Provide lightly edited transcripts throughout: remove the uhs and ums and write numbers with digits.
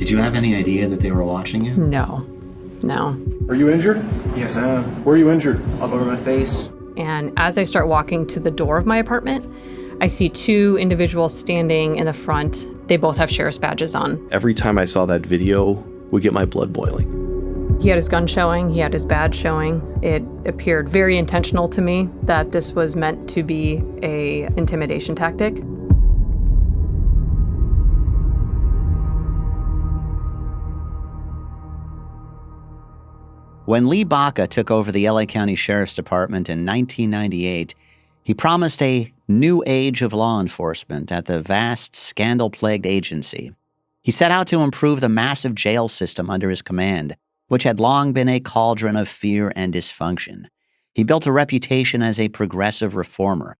Did you have any idea that they were watching you? No. Are you injured? Yes, I am. Where are you injured? All over my face. And as I start walking to the door of my apartment, I see two individuals standing in the front. They both have sheriff's badges on. Every time I saw that video would get my blood boiling. He had his gun showing, he had his badge showing. It appeared very intentional to me that this was meant to be an intimidation tactic. When Lee Baca took over the LA County Sheriff's Department in 1998, he promised a new age of law enforcement at the vast, scandal-plagued agency. He set out to improve the massive jail system under his command, which had long been a cauldron of fear and dysfunction. He built a reputation as a progressive reformer.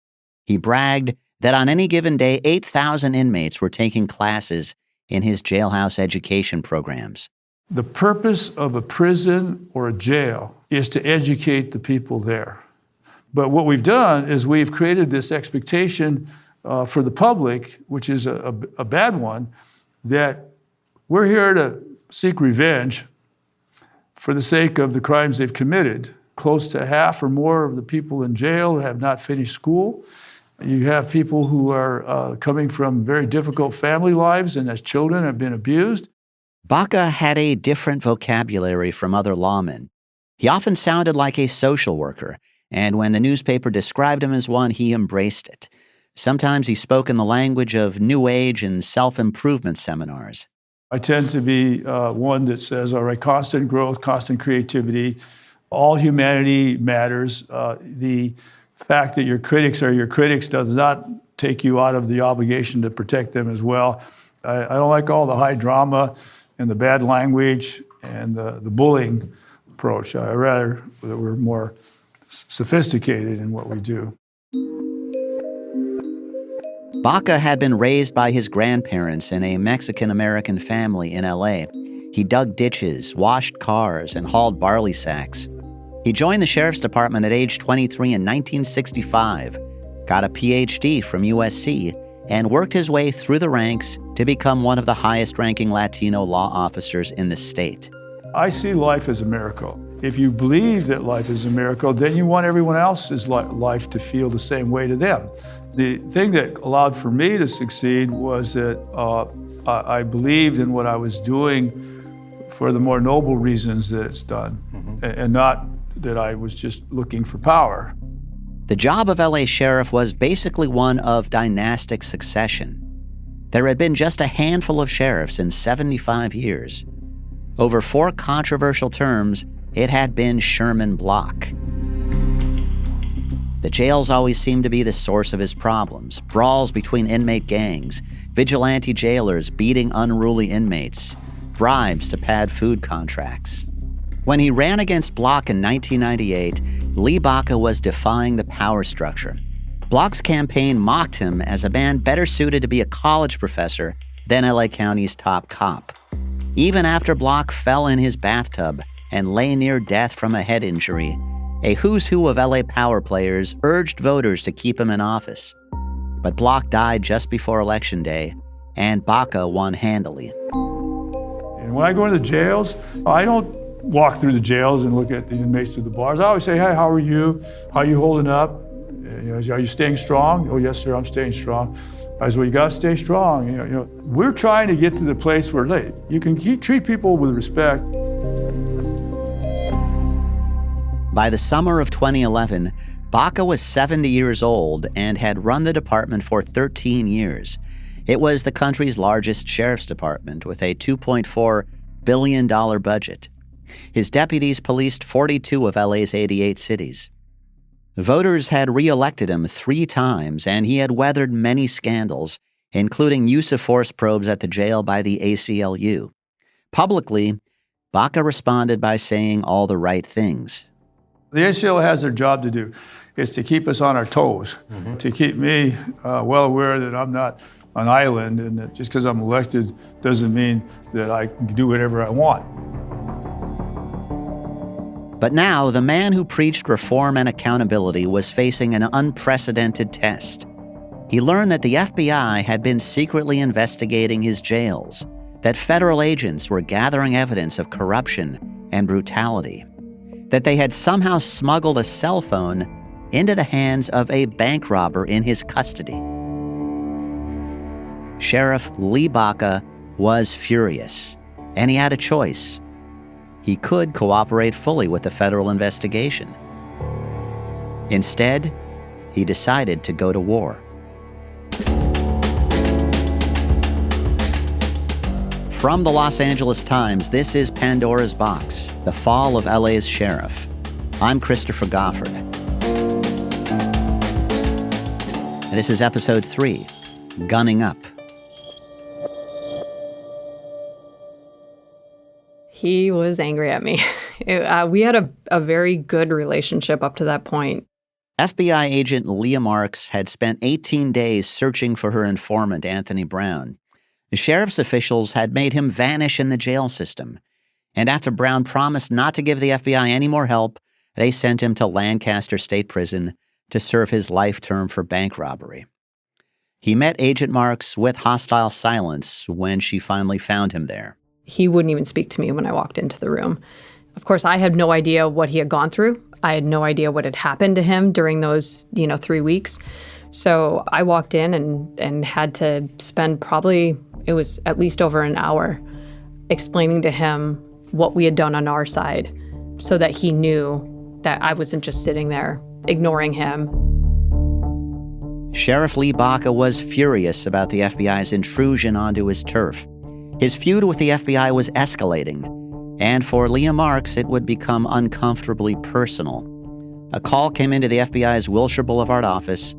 He bragged that on any given day, 8,000 inmates were taking classes in his jailhouse education programs. The purpose of a prison or a jail is to educate the people there. But what we've done is we've created this expectation for the public, which is a bad one, that we're here to seek revenge for the sake of the crimes they've committed. Close to half or more of the people in jail have not finished school. You have people who are coming from very difficult family lives and as children have been abused. Baca had a different vocabulary from other lawmen. He often sounded like a social worker, and when the newspaper described him as one, he embraced it. Sometimes he spoke in the language of New Age and self-improvement seminars. I tend to be one that says, all right, constant growth, constant creativity, all humanity matters. The fact that your critics are your critics does not take you out of the obligation to protect them as well. I don't like all the high drama and the bad language and the bullying approach. I rather that we're more sophisticated in what we do. Baca had been raised by his grandparents in a Mexican-American family in LA. He dug ditches, washed cars, and hauled barley sacks. He joined the sheriff's department at age 23 in 1965, got a PhD from USC, and worked his way through the ranks to become one of the highest-ranking Latino law officers in the state. I see life as a miracle. If you believe that life is a miracle, then you want everyone else's life to feel the same way to them. The thing that allowed for me to succeed was that I believed in what I was doing for the more noble reasons that it's done, and not that I was just looking for power. The job of LA Sheriff was basically one of dynastic succession. There had been just a handful of sheriffs in 75 years. Over 4 controversial terms, it had been Sherman Block. The jails always seemed to be the source of his problems. Brawls between inmate gangs, vigilante jailers beating unruly inmates, bribes to pad food contracts. When he ran against Block in 1998, Lee Baca was defying the power structure. Block's campaign mocked him as a man better suited to be a college professor than LA County's top cop. Even after Block fell in his bathtub and lay near death from a head injury, a who's who of LA power players urged voters to keep him in office. But Block died just before Election Day, and Baca won handily. And when I go into the jails, I don't walk through the jails and look at the inmates through the bars. I always say, hey, how are you? How are you holding up? Are you staying strong? Oh, yes, sir, I'm staying strong. I said, well, you got to stay strong. We're trying to get to the place where you can treat people with respect. By the summer of 2011, Baca was 70 years old and had run the department for 13 years. It was the country's largest sheriff's department with a $2.4 billion budget. His deputies policed 42 of LA's 88 cities. Voters had re-elected him 3 times, and he had weathered many scandals, including use of force probes at the jail by the ACLU. Publicly, Baca responded by saying all the right things. The ACLU has their job to do. It's to keep us on our toes, to keep me well aware that I'm not an island, and that just because I'm elected doesn't mean that I can do whatever I want. But now, the man who preached reform and accountability was facing an unprecedented test. He learned that the FBI had been secretly investigating his jails, that federal agents were gathering evidence of corruption and brutality, that they had somehow smuggled a cell phone into the hands of a bank robber in his custody. Sheriff Lee Baca was furious, and he had a choice. He could cooperate fully with the federal investigation. Instead, he decided to go to war. From the Los Angeles Times, this is Pandora's Box, the fall of LA's sheriff. I'm Christopher Goffard. This is episode 3, Gunning Up. He was angry at me. We had a very good relationship up to that point. FBI agent Leah Marx had spent 18 days searching for her informant, Anthony Brown. The sheriff's officials had made him vanish in the jail system, and after Brown promised not to give the FBI any more help, they sent him to Lancaster State Prison to serve his life term for bank robbery. He met Agent Marx with hostile silence when she finally found him there. He wouldn't even speak to me when I walked into the room. Of course, I had no idea what he had gone through. I had no idea what had happened to him during those, 3 weeks. So I walked in and had to spend it was at least over an hour explaining to him what we had done on our side so that he knew that I wasn't just sitting there ignoring him. Sheriff Lee Baca was furious about the FBI's intrusion onto his turf. His feud with the FBI was escalating, and for Leah Marx, it would become uncomfortably personal. A call came into the FBI's Wilshire Boulevard office,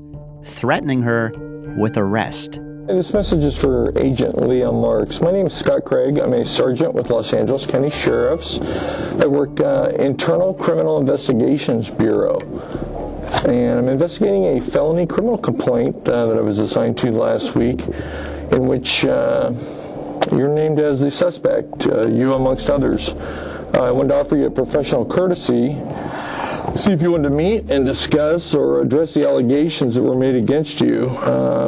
threatening her with arrest. This message is for Agent Leah Marx. My name is Scott Craig. I'm a sergeant with Los Angeles County Sheriffs. I work Internal Criminal Investigations Bureau. And I'm investigating a felony criminal complaint that I was assigned to last week, in which you're named as the suspect, you amongst others. I wanted to offer you a professional courtesy, see if you wanted to meet and discuss or address the allegations that were made against you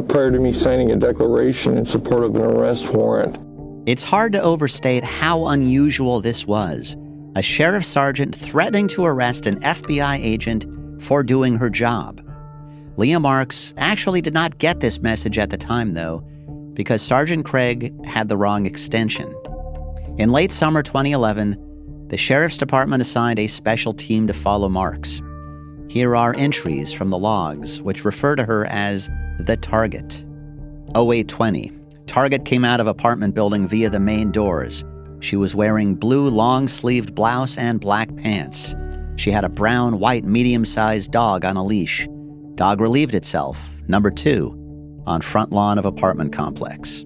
prior to me signing a declaration in support of an arrest warrant. It's hard to overstate how unusual this was. A sheriff sergeant threatening to arrest an FBI agent for doing her job. Leah Marx actually did not get this message at the time, though, because Sergeant Craig had the wrong extension. In late summer 2011, the Sheriff's Department assigned a special team to follow Marx. Here are entries from the logs, which refer to her as the target. 0820. Target came out of apartment building via the main doors. She was wearing blue long-sleeved blouse and black pants. She had a brown, white, medium-sized dog on a leash. Dog relieved itself, number 2, on front lawn of apartment complex.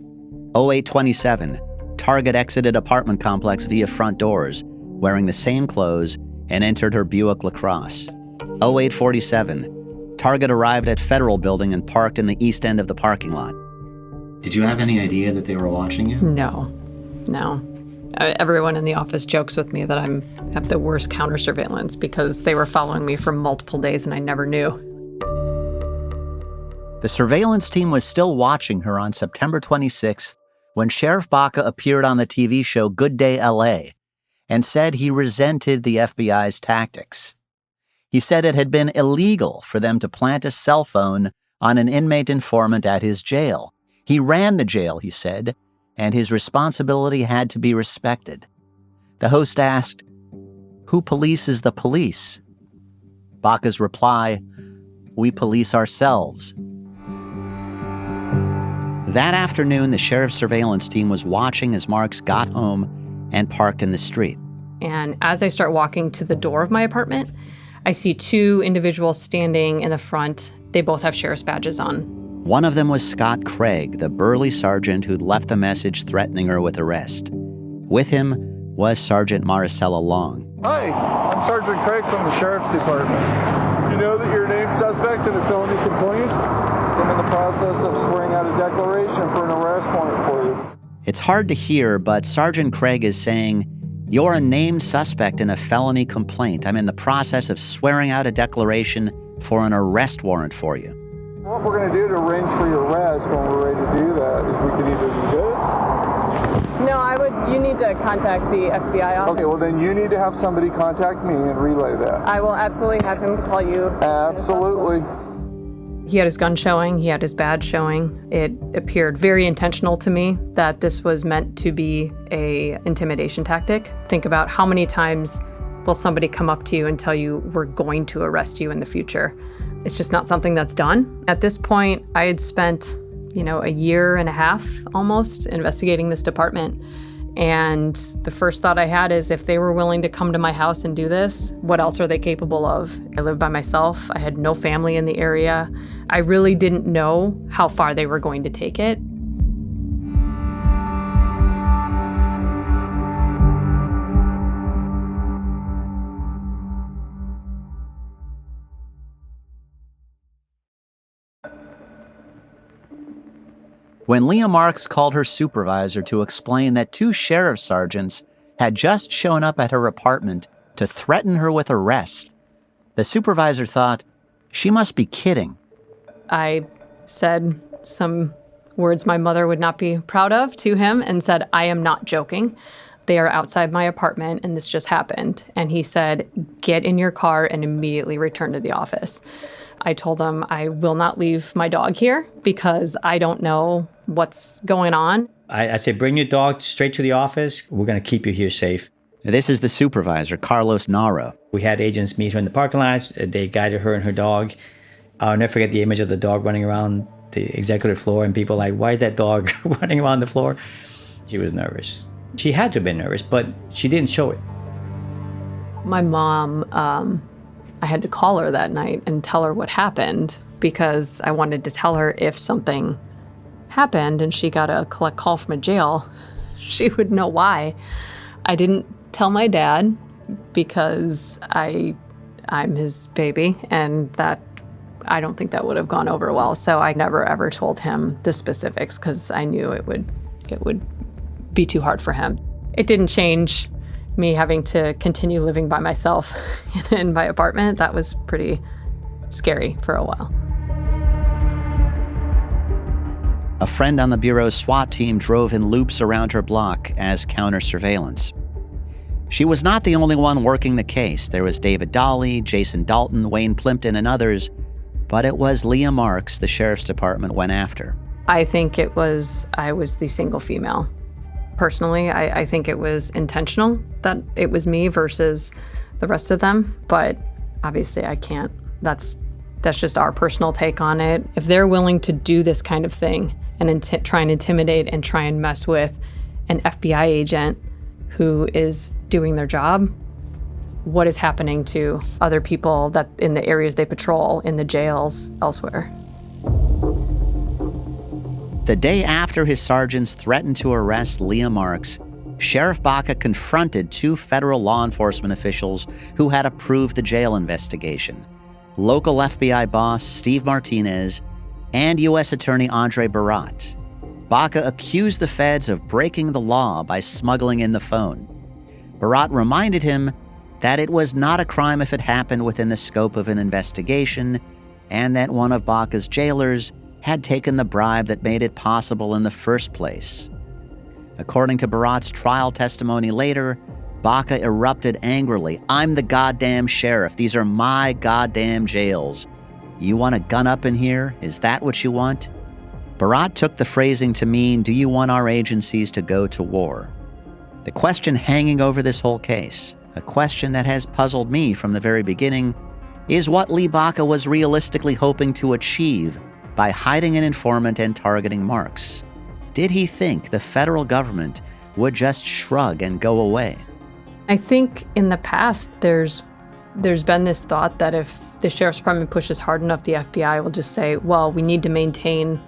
0827. Target exited apartment complex via front doors, wearing the same clothes, and entered her Buick LaCrosse. 0847. Target arrived at Federal Building and parked in the east end of the parking lot. Did you have any idea that they were watching you? No. Everyone in the office jokes with me that I have the worst counter surveillance because they were following me for multiple days and I never knew. The surveillance team was still watching her on September 26th when Sheriff Baca appeared on the TV show Good Day LA and said he resented the FBI's tactics. He said it had been illegal for them to plant a cell phone on an inmate informant at his jail. He ran the jail, he said, and his responsibility had to be respected. The host asked, "Who polices the police?" Baca's reply, "We police ourselves." That afternoon, the sheriff's surveillance team was watching as Marx got home and parked in the street. And as I start walking to the door of my apartment, I see 2 individuals standing in the front. They both have sheriff's badges on. One of them was Scott Craig, the burly sergeant who'd left a message threatening her with arrest. With him was Sergeant Maricela Long. Hi, I'm Sergeant Craig from the Sheriff's Department. You know that you're named suspect in a felony complaint? I'm in the process of swearing out a declaration for an arrest warrant for you. It's hard to hear, but Sergeant Craig is saying, "You're a named suspect in a felony complaint. I'm in the process of swearing out a declaration for an arrest warrant for you." What we're going to do to arrange for your arrest when we're ready to do that is we can either do this. No, to contact the FBI office. Okay, well then you need to have somebody contact me and relay that. I will absolutely have him call you. Absolutely. He had his gun showing, he had his badge showing. It appeared very intentional to me that this was meant to be a intimidation tactic. Think about how many times will somebody come up to you and tell you, we're going to arrest you in the future. It's just not something that's done. At this point, I had spent, a year and a half almost investigating this department. And the first thought I had is, if they were willing to come to my house and do this, what else are they capable of? I lived by myself. I had no family in the area. I really didn't know how far they were going to take it. When Leah Marx called her supervisor to explain that 2 sheriff sergeants had just shown up at her apartment to threaten her with arrest, the supervisor thought she must be kidding. I said some words my mother would not be proud of to him and said, I am not joking. They are outside my apartment and this just happened. And he said, get in your car and immediately return to the office. I told him I will not leave my dog here because I don't know what's going on. I said, bring your dog straight to the office. We're going to keep you here safe. This is the supervisor, Carlos Naro. We had agents meet her in the parking lot. They guided her and her dog. I'll never forget the image of the dog running around the executive floor and people like, why is that dog running around the floor? She was nervous. She had to have been nervous, but she didn't show it. My mom, I had to call her that night and tell her what happened because I wanted to tell her if something happened and she got a collect call from a jail, she would know why. I didn't tell my dad because I'm his baby, and that I don't think that would have gone over well. So I never ever told him the specifics because I knew it would be too hard for him. It didn't change me having to continue living by myself in my apartment. That was pretty scary for a while. A friend on the Bureau's SWAT team drove in loops around her block as counter-surveillance. She was not the only one working the case. There was David Dolly, Jason Dalton, Wayne Plimpton, and others, but it was Leah Marx the sheriff's department went after. I think I was the single female. Personally, I think it was intentional that it was me versus the rest of them, but obviously I can't. That's just our personal take on it. If they're willing to do this kind of thing and try and intimidate and try and mess with an FBI agent who is doing their job, what is happening to other people that in the areas they patrol, in the jails, elsewhere? The day after his sergeants threatened to arrest Leah Marx, Sheriff Baca confronted 2 federal law enforcement officials who had approved the jail investigation: local FBI boss Steve Martinez and U.S. Attorney Andre Barat. Baca accused the feds of breaking the law by smuggling in the phone. Barat reminded him that it was not a crime if it happened within the scope of an investigation, and that one of Baca's jailers had taken the bribe that made it possible in the first place. According to Barat's trial testimony later, Baca erupted angrily. "I'm the goddamn sheriff. These are my goddamn jails. You want a gun up in here? Is that what you want?" Barat took the phrasing to mean, do you want our agencies to go to war? The question hanging over this whole case, a question that has puzzled me from the very beginning, is what Lee Baca was realistically hoping to achieve by hiding an informant and targeting Marx. Did he think the federal government would just shrug and go away? I think in the past there's been this thought that if the sheriff's department pushes hard enough, the FBI will just say, well, we need to maintain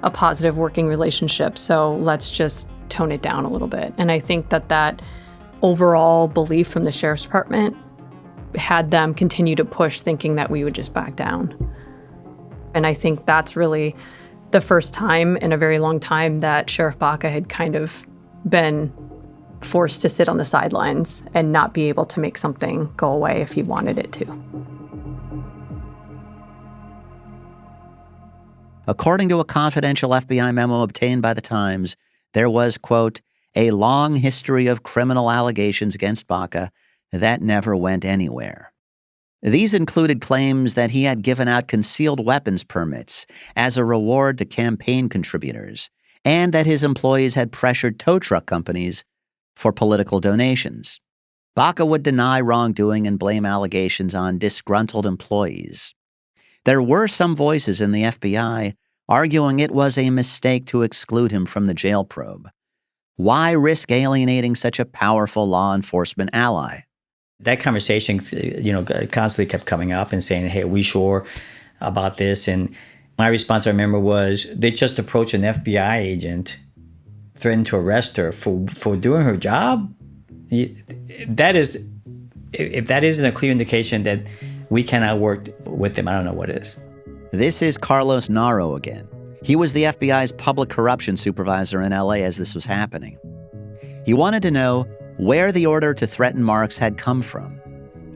a positive working relationship, so let's just tone it down a little bit. And I think that overall belief from the sheriff's department had them continue to push, thinking that we would just back down. And I think that's really the first time in a very long time that Sheriff Baca had kind of been forced to sit on the sidelines and not be able to make something go away if he wanted it to. According to a confidential FBI memo obtained by the Times, there was, quote, a long history of criminal allegations against Baca that never went anywhere. These included claims that he had given out concealed weapons permits as a reward to campaign contributors, and that his employees had pressured tow truck companies for political donations. Baca would deny wrongdoing and blame allegations on disgruntled employees. There were some voices in the FBI arguing it was a mistake to exclude him from the jail probe. Why risk alienating such a powerful law enforcement ally? That conversation, constantly kept coming up and saying, hey, are we sure about this? And my response, I remember, was they just approached an FBI agent, threatened to arrest her for doing her job. That is, if that isn't a clear indication that we cannot work with them, I don't know what is. This is Carlos Naro again. He was the FBI's public corruption supervisor in LA as this was happening. He wanted to know where the order to threaten Marx had come from.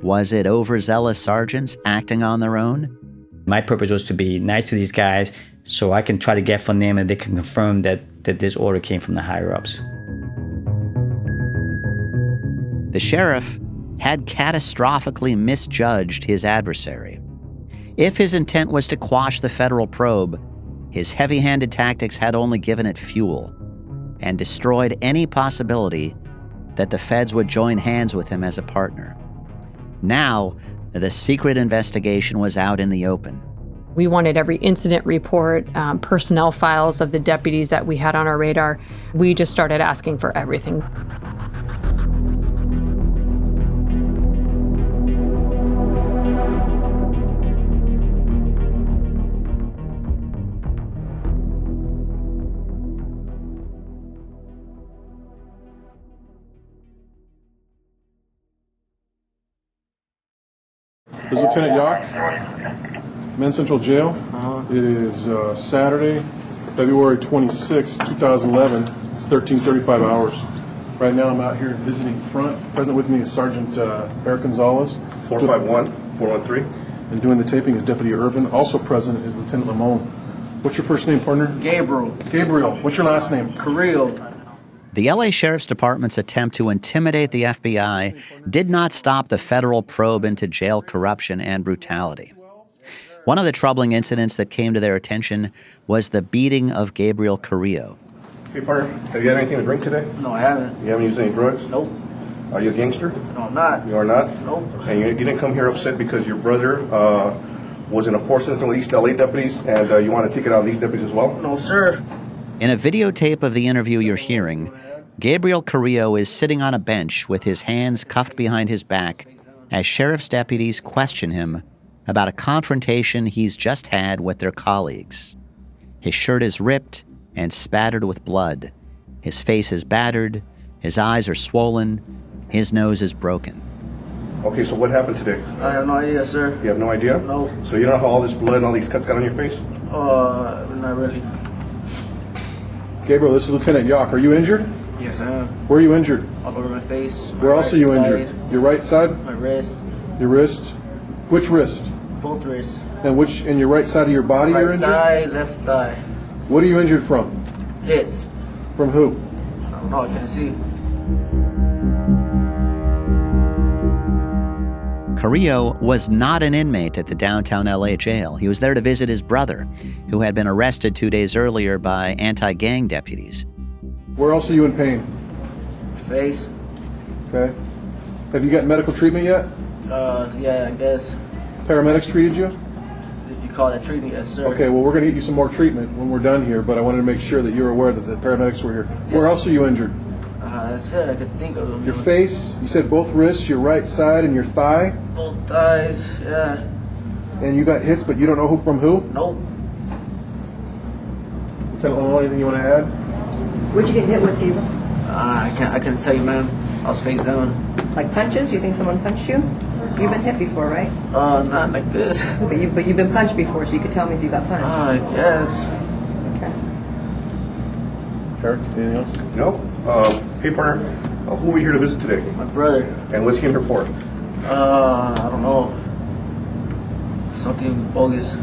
Was it overzealous sergeants acting on their own? My purpose was to be nice to these guys so I can try to get from them and they can confirm that this order came from the higher-ups. The sheriff had catastrophically misjudged his adversary. If his intent was to quash the federal probe, his heavy-handed tactics had only given it fuel and destroyed any possibility that the feds would join hands with him as a partner. Now, the secret investigation was out in the open. We wanted every incident report, personnel files of the deputies that we had on our radar. We just started asking for everything. This is Lieutenant Yock, Men's Central Jail. It is Saturday, February 26, 2011. It's 13:35 hours. Right now I'm out here visiting front. Present with me is Sergeant Eric Gonzalez. 451-413. And doing the taping is Deputy Irvin. Also present is Lieutenant Lamone. What's your first name, partner? Gabriel. Gabriel. What's your last name? Carrillo. The LA Sheriff's Department's attempt to intimidate the FBI did not stop the federal probe into jail corruption and brutality. One of the troubling incidents that came to their attention was the beating of Gabriel Carrillo. Hey, partner, have you had anything to drink today? No, I haven't. You haven't used any drugs? Nope. Are you a gangster? No, I'm not. You are not? Nope. And you didn't come here upset because your brother was in a force incident with East LA deputies and you want a ticket out of these deputies as well? No, sir. In a videotape of the interview you're hearing, Gabriel Carrillo is sitting on a bench with his hands cuffed behind his back as sheriff's deputies question him about a confrontation he's just had with their colleagues. His shirt is ripped and spattered with blood. His face is battered. His eyes are swollen. His nose is broken. Okay, so what happened today? I have no idea, sir. You have no idea? No. So you don't know how all this blood and all these cuts got on your face? Not really. Gabriel, this is Lieutenant Yock. Are you injured? Yes, I am. Where are you injured? All over my face. Where else are you injured? Your right side? My wrist. Your wrist? Which wrist? Both wrists. And which in your right side of your body you're Right injured? thigh, left thigh. What are you injured from? Hits. From who? I don't know, I can't see. Carrillo was not an inmate at the downtown LA jail. He was there to visit his brother, who had been arrested 2 days earlier by anti-gang deputies. Where else are you in pain? Face. Okay. Have you gotten medical treatment yet? Yeah, I guess. Paramedics treated you? If you call that treatment, yes, sir. Okay, well, we're going to get you some more treatment when we're done here, but I wanted to make sure that you're aware that the paramedics were here. Yes. Where else are you injured? That's it, I could think of them. Your face, you said both wrists, your right side, and your thigh? Both thighs, yeah. And you got hits, but you don't know who from who? Nope. Lieutenant Lamone, anything you want to add? What'd you get hit with, Gabriel? I couldn't tell you, ma'am. I was face down. Like punches? You think someone punched you? You've been hit before, right? Not like this. But you've been punched before, so you could tell me if you got punched. I guess. Okay. Eric, anything else? No. Hey, partner, who are we here to visit today? My brother. And what's he in here for? I don't know. Something bogus.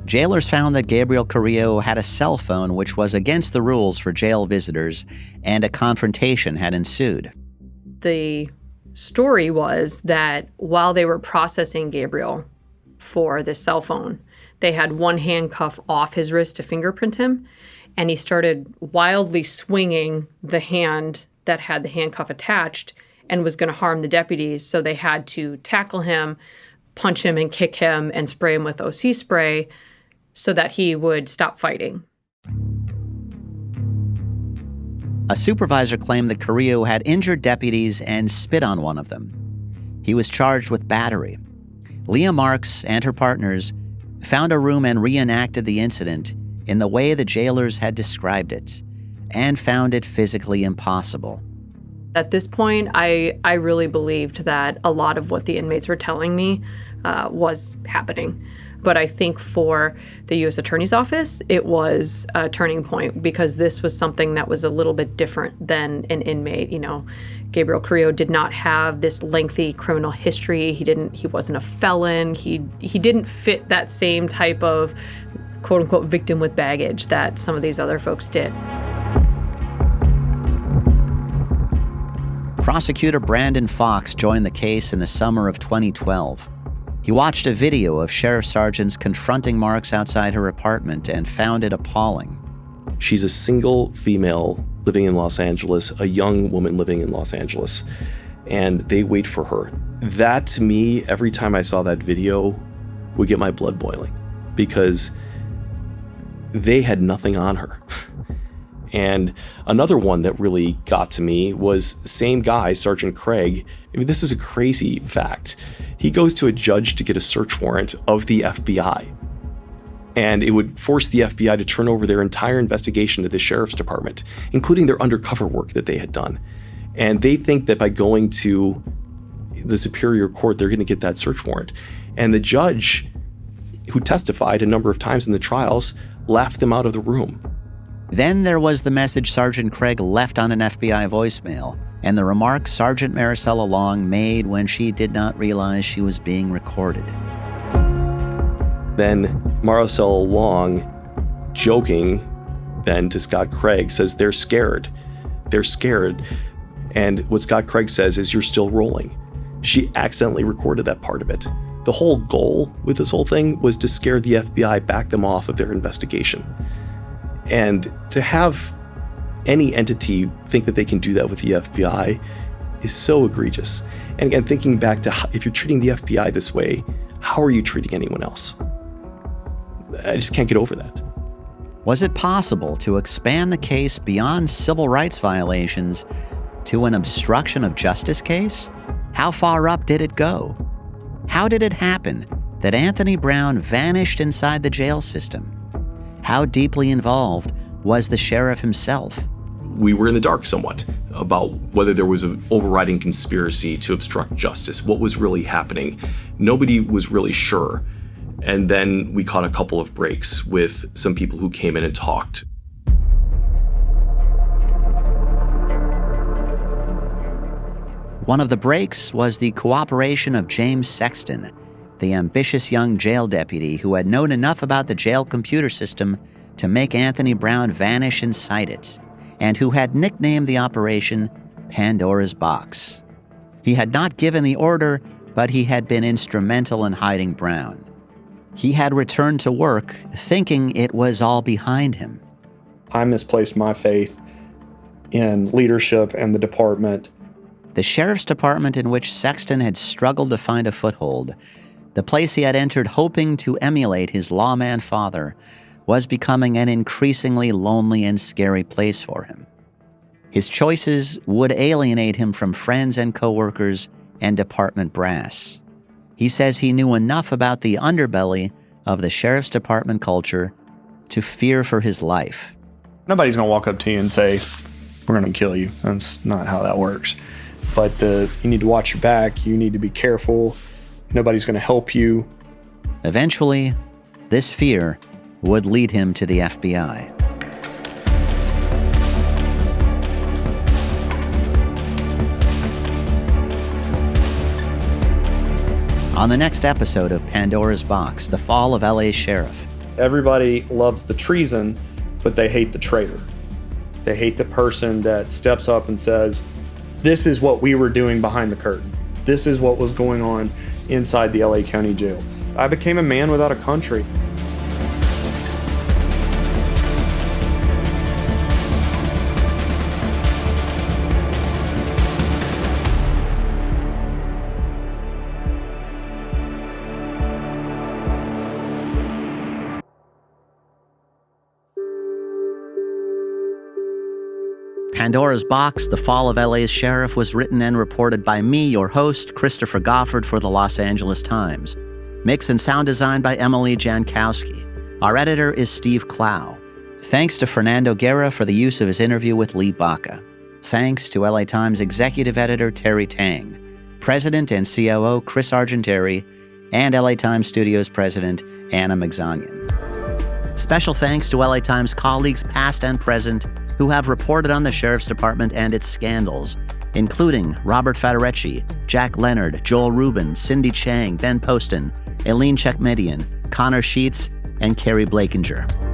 Jailers found that Gabriel Carrillo had a cell phone which was against the rules for jail visitors, and a confrontation had ensued. The story was that while they were processing Gabriel for this cell phone, they had one handcuff off his wrist to fingerprint him, and he started wildly swinging the hand that had the handcuff attached and was going to harm the deputies, so they had to tackle him, punch him and kick him and spray him with OC spray so that he would stop fighting. A supervisor claimed that Carrillo had injured deputies and spit on one of them. He was charged with battery. Leah Marx and her partners found a room and reenacted the incident in the way the jailers had described it, and found it physically impossible. At this point, I really believed that a lot of what the inmates were telling me was happening. But I think for the U.S. Attorney's Office, it was a turning point because this was something that was a little bit different than an inmate. You know, Gabriel Curo did not have this lengthy criminal history. He wasn't a felon. He didn't fit that same type of quote unquote victim with baggage that some of these other folks did. Prosecutor Brandon Fox joined the case in the summer of 2012. He watched a video of sheriff sergeants confronting Marx outside her apartment and found it appalling. She's a single female living in Los Angeles, a young woman living in Los Angeles, and they wait for her. That, to me, every time I saw that video, would get my blood boiling because they had nothing on her. And another one that really got to me was same guy, Sergeant Craig. I mean, this is a crazy fact. He goes to a judge to get a search warrant of the FBI. And it would force the FBI to turn over their entire investigation to the sheriff's department, including their undercover work that they had done. And they think that by going to the Superior Court, they're going to get that search warrant. And the judge, who testified a number of times in the trials, laughed them out of the room. Then there was the message Sergeant Craig left on an FBI voicemail, and the remark Sergeant Maricela Long made when she did not realize she was being recorded. Then Maricela Long, joking then to Scott Craig, says they're scared. They're scared. And what Scott Craig says is, you're still rolling. She accidentally recorded that part of it. The whole goal with this whole thing was to scare the FBI, back them off of their investigation. And to have any entity think that they can do that with the FBI is so egregious. And again, thinking back to if you're treating the FBI this way, how are you treating anyone else? I just can't get over that. Was it possible to expand the case beyond civil rights violations to an obstruction of justice case? How far up did it go? How did it happen that Anthony Brown vanished inside the jail system? How deeply involved was the sheriff himself? We were in the dark somewhat about whether there was an overriding conspiracy to obstruct justice. What was really happening? Nobody was really sure. And then we caught a couple of breaks with some people who came in and talked. One of the breaks was the cooperation of James Sexton, the ambitious young jail deputy who had known enough about the jail computer system to make Anthony Brown vanish inside it, and who had nicknamed the operation Pandora's Box. He had not given the order, but he had been instrumental in hiding Brown. He had returned to work thinking it was all behind him. I misplaced my faith in leadership and the department. The sheriff's department in which Sexton had struggled to find a foothold, the place he had entered hoping to emulate his lawman father, was becoming an increasingly lonely and scary place for him. His choices would alienate him from friends and coworkers and department brass. He says he knew enough about the underbelly of the sheriff's department culture to fear for his life. Nobody's going to walk up to you and say, we're going to kill you. That's not how that works. But you need to watch your back. You need to be careful. Nobody's going to help you. Eventually, this fear would lead him to the FBI. On the next episode of Pandora's Box, The Fall of LA's Sheriff, Everybody loves the treason, but they hate the traitor. They hate the person that steps up and says, this is what we were doing behind the curtain. This is what was going on inside the LA County Jail. I became a man without a country. Pandora's Box, The Fall of LA's Sheriff, was written and reported by me, your host, Christopher Goffard, for the Los Angeles Times. Mix and sound design by Emily Jankowski. Our editor is Steve Clow. Thanks to Fernando Guerra for the use of his interview with Lee Baca. Thanks to LA Times executive editor Terry Tang, president and COO Chris Argenteri, and LA Times Studios president Anna Migzanian. Special thanks to LA Times colleagues past and present who have reported on the Sheriff's Department and its scandals, including Robert Federecci, Jack Leonard, Joel Rubin, Cindy Chang, Ben Poston, Eileen Chekmedian, Connor Sheets, and Carrie Blakinger.